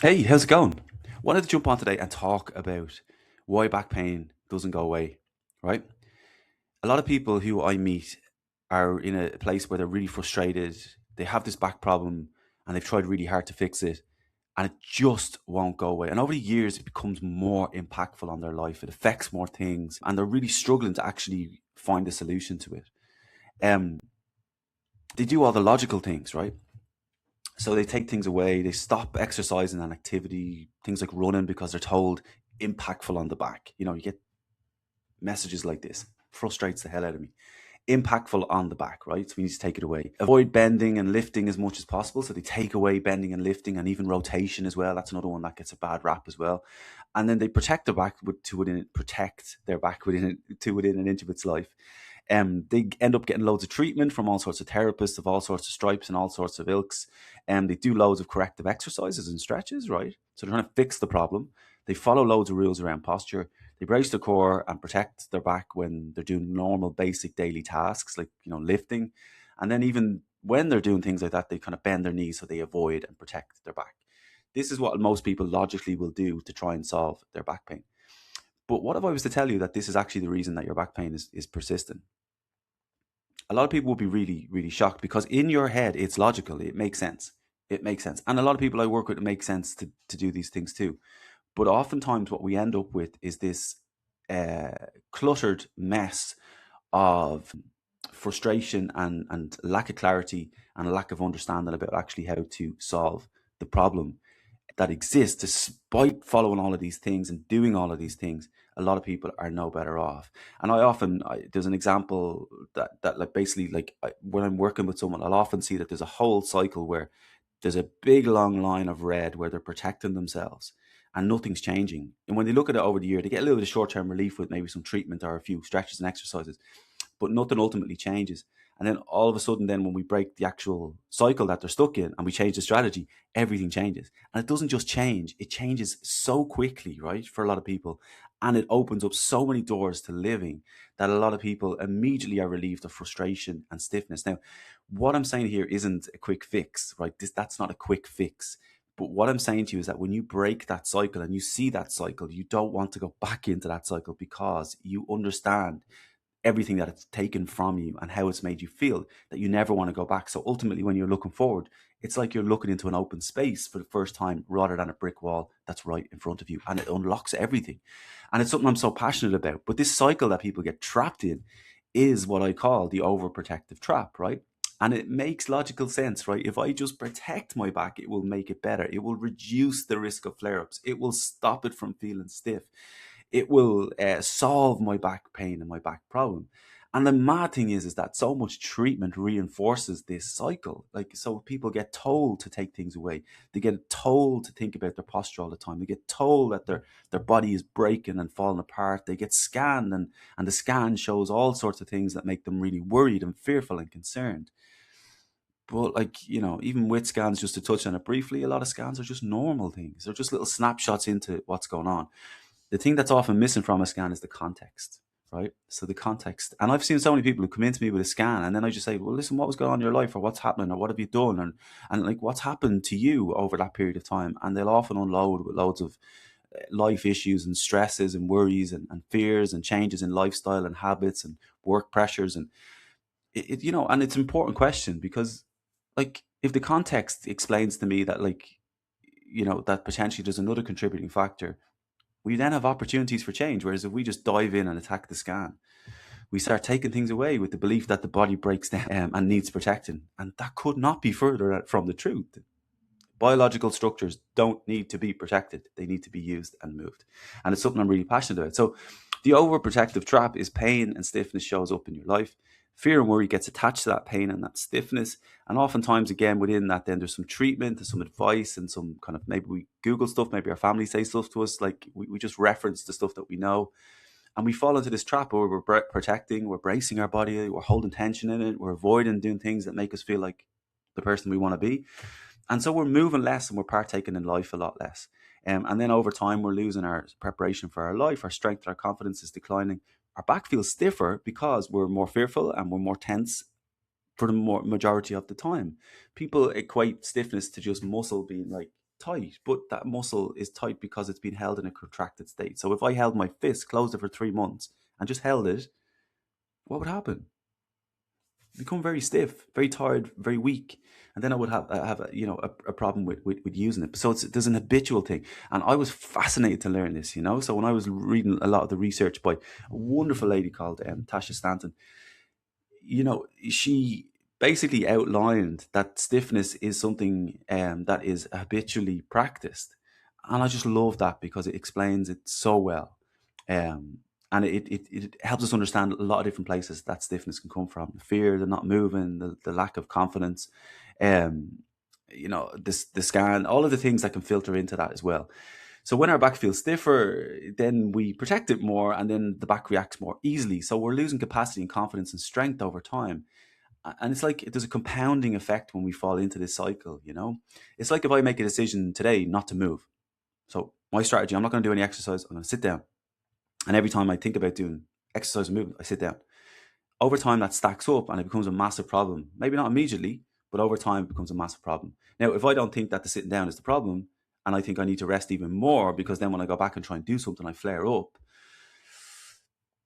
Hey, how's it going? Wanted to jump on today and talk about why back pain doesn't go away, right? A lot of people who I meet are in a place where they're really frustrated. They have this back problem and they've tried really hard to fix it and it just won't go away. And over the years, it becomes more impactful on their life. It affects more things and they're really struggling to actually find a solution to it. Um, they do all the logical things, right? So they take things away, they stop exercising and activity, things like running because they're told impactful on the back. You get messages like this, frustrates the hell out of me. Impactful on the back, right? So we need to take it away. Avoid bending and lifting as much as possible. So they take away bending and lifting and even rotation as well. That's another one that gets a bad rap as well. And then they protect their back protect their back within an inch of its life. They end up getting loads of treatment from all sorts of therapists of all sorts of stripes and all sorts of ilks. And they do loads of corrective exercises and stretches, right? So they're trying to fix the problem. They follow loads of rules around posture. They brace the core and protect their back when they're doing normal, basic daily tasks like lifting. And then even when they're doing things like that, they kind of bend their knees so they avoid and protect their back. This is what most people logically will do to try and solve their back pain. But what if I was to tell you that this is actually the reason that your back pain is persistent? A lot of people will be really, really shocked because in your head, it's logical. It makes sense. It makes sense. And a lot of people I work with, it makes sense to do these things too. But oftentimes, what we end up with is this uh, cluttered mess of frustration and lack of clarity and a lack of understanding about actually how to solve the problem that exists despite following all of these things and doing all of these things. A lot of people are no better off. And there's an example that like basically when I'm working with someone, I'll often see that there's a whole cycle where there's a big long line of red where they're protecting themselves and nothing's changing. And when they look at it over the year, they get a little bit of short-term relief with maybe some treatment or a few stretches and exercises, but nothing ultimately changes. And then all of a sudden, then when we break the actual cycle that they're stuck in and we change the strategy, everything changes. And it doesn't just change, it changes so quickly, right? For a lot of people. And it opens up so many doors to living that a lot of people immediately are relieved of frustration and stiffness. Now, what I'm saying here isn't a quick fix, right? That's not a quick fix. But what I'm saying to you is that when you break that cycle and you see that cycle, you don't want to go back into that cycle because you understand everything that it's taken from you and how it's made you feel, that you never want to go back. So ultimately, when you're looking forward, it's like you're looking into an open space for the first time rather than a brick wall that's right in front of you, and it unlocks everything. And it's something I'm so passionate about. But this cycle that people get trapped in is what I call the overprotective trap, right? And it makes logical sense, right? If I just protect my back, it will make it better. It will reduce the risk of flare ups. It will stop it from feeling stiff. It will solve my back pain and my back problem. And the mad thing is that so much treatment reinforces this cycle. Like, so people get told to take things away. They get told to think about their posture all the time. They get told that their body is breaking and falling apart. They get scanned, and the scan shows all sorts of things that make them really worried and fearful and concerned. But even with scans, just to touch on it briefly, a lot of scans are just normal things. They're just little snapshots into what's going on. The thing that's often missing from a scan is the context, right? So the context, and I've seen so many people who come into me with a scan, and then I just say, "Well, listen, what was going on in your life, or what's happening, or what have you done, and like what's happened to you over that period of time?" And they'll often unload with loads of life issues and stresses and worries and fears and changes in lifestyle and habits and work pressures, and and it's an important question because, like, if the context explains to me that, like, that potentially there's another contributing factor, we then have opportunities for change. Whereas if we just dive in and attack the scan, we start taking things away with the belief that the body breaks down and needs protecting. And that could not be further from the truth. Biological structures don't need to be protected. They need to be used and moved. And it's something I'm really passionate about. So the overprotective trap is pain and stiffness shows up in your life. Fear and worry gets attached to that pain and that stiffness. And oftentimes, again, within that, then there's some treatment, there's some advice, and some kind of, maybe we Google stuff, maybe our family say stuff to us. Like we just reference the stuff that we know. And we fall into this trap where we're protecting, we're bracing our body, we're holding tension in it, we're avoiding doing things that make us feel like the person we want to be. And so we're moving less and we're partaking in life a lot less. And then over time, we're losing our preparation for our life. Our strength, our confidence is declining. Our back feels stiffer because we're more fearful and we're more tense for the majority of the time. People equate stiffness to just muscle being like tight, but that muscle is tight because it's been held in a contracted state. So if I held my fist, closed it for 3 months, and just held it, what would happen? Become very stiff, very tired, very weak, and then I would have a problem with using it. So there's an habitual thing, and I was fascinated to learn this. So when I was reading a lot of the research by a wonderful lady called Tasha Stanton, she basically outlined that stiffness is something that is habitually practiced, and I just love that because it explains it so well. And it helps us understand a lot of different places that stiffness can come from: the fear, the not moving, the lack of confidence, um, the scan, all of the things that can filter into that as well. So when our back feels stiffer, then we protect it more, and then the back reacts more easily. So we're losing capacity and confidence and strength over time. And it's like there's a compounding effect when we fall into this cycle. It's like if I make a decision today not to move. So my strategy: I'm not going to do any exercise. I'm going to sit down. And every time I think about doing exercise and movement, I sit down. Over time, that stacks up and it becomes a massive problem. Maybe not immediately, but over time, it becomes a massive problem. Now, if I don't think that the sitting down is the problem, and I think I need to rest even more, because then when I go back and try and do something, I flare up,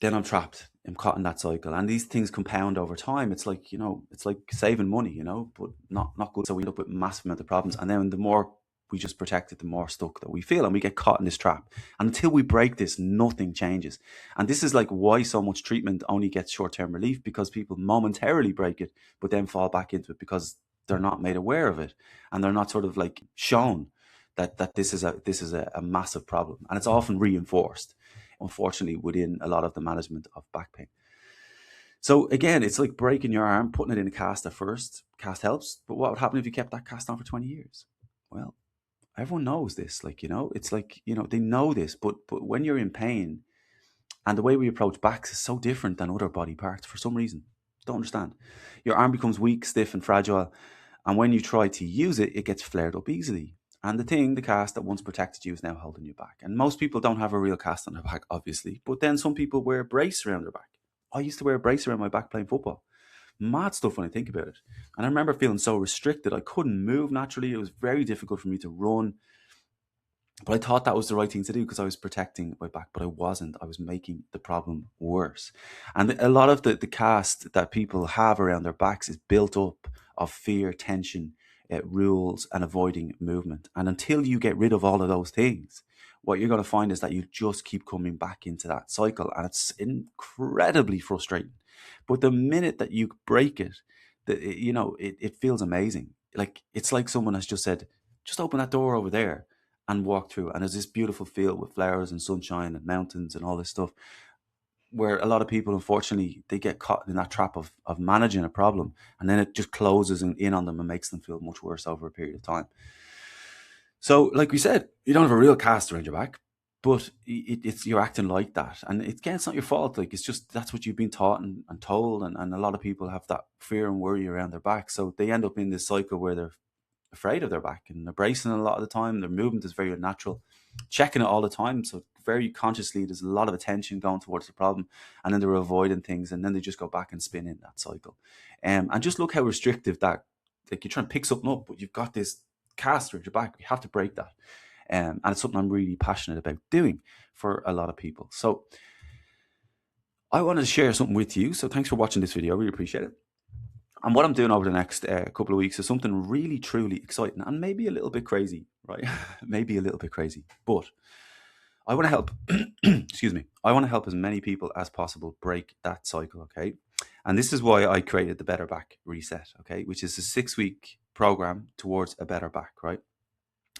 then I'm trapped. I'm caught in that cycle. And these things compound over time. It's like, it's like saving money, but not good. So we end up with massive amount of problems. And then the more we just protect it, the more stuck that we feel, and we get caught in this trap. And until we break this, nothing changes. And this is like why so much treatment only gets short-term relief, because people momentarily break it, but then fall back into it because they're not made aware of it, and they're not sort of like shown that this is a massive problem. And it's often reinforced, unfortunately, within a lot of the management of back pain. So again, it's like breaking your arm, putting it in a cast at first. Cast helps, but what would happen if you kept that cast on for 20 years? Well, everyone knows this. It's like, they know this, but when you're in pain, and the way we approach backs is so different than other body parts for some reason. Don't understand. Your arm becomes weak, stiff, and fragile. And when you try to use it, it gets flared up easily. And the cast that once protected you is now holding you back. And most people don't have a real cast on their back, obviously. But then some people wear a brace around their back. I used to wear a brace around my back playing football. Mad stuff when I think about it. And I remember feeling so restricted. I couldn't move naturally. It was very difficult for me to run. But I thought that was the right thing to do because I was protecting my back, but I wasn't. I was making the problem worse. And a lot of the cast that people have around their backs is built up of fear, tension, rules, and avoiding movement. And until you get rid of all of those things, what you're going to find is that you just keep coming back into that cycle, and it's incredibly frustrating. But the minute that you break it, it feels amazing. Like it's like someone has just said, just open that door over there and walk through. And there's this beautiful field with flowers and sunshine and mountains and all this stuff, where a lot of people, unfortunately, they get caught in that trap of managing a problem, and then it just closes in on them and makes them feel much worse over a period of time. So, like we said, you don't have a real cast around your back, but you're acting like that. And again, it's not your fault. Like, it's just that's what you've been taught and told. And a lot of people have that fear and worry around their back. So they end up in this cycle where they're afraid of their back, and they're bracing a lot of the time. Their movement is very unnatural, checking it all the time. So very consciously, there's a lot of attention going towards the problem, and then they're avoiding things, and then they just go back and spin in that cycle. And just look how restrictive that, like, you're trying to pick something up, but you've got this cast around your back. You have to break that. And it's something I'm really passionate about doing for a lot of people. So I wanted to share something with you. So thanks for watching this video. I really appreciate it. And what I'm doing over the next couple of weeks is something really, truly exciting and maybe a little bit crazy, right? Maybe a little bit crazy, but I want to help, excuse me, I want to help as many people as possible break that cycle, okay? And this is why I created the Better Back Reset, okay? Which is a 6-week program towards a better back, right?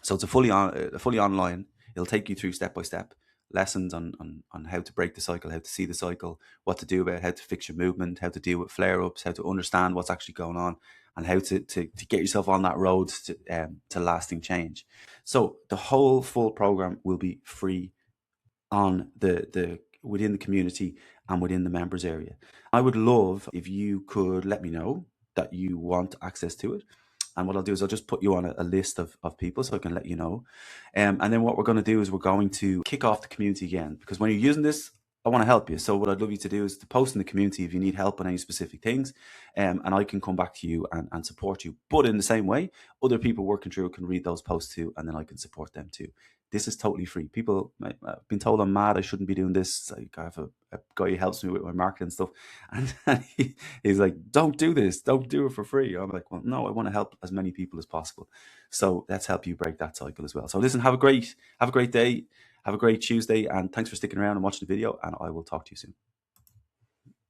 So it's a fully online. It'll take you through step-by-step lessons on how to break the cycle, how to see the cycle, what to do about it, how to fix your movement, how to deal with flare-ups, how to understand what's actually going on, and how to get yourself on that road to lasting change. So the whole full program will be free on the within the community and within the members area. I would love if you could let me know that you want access to it. And what I'll do is I'll just put you on a list of people so I can let you know. And then what we're going to do is we're going to kick off the community again, because when you're using this, I want to help you. So what I'd love you to do is to post in the community if you need help on any specific things, and I can come back to you and support you. But in the same way, other people working through it can read those posts too, and then I can support them too. This is totally free. People, I've been told I'm mad. I shouldn't be doing this. Like, I have a guy who helps me with my marketing stuff, and he's like, "Don't do this. Don't do it for free." I'm like, "Well, no, I want to help as many people as possible." So let's help you break that cycle as well. So listen, have a great day. Have a great Tuesday, and thanks for sticking around and watching the video, and I will talk to you soon.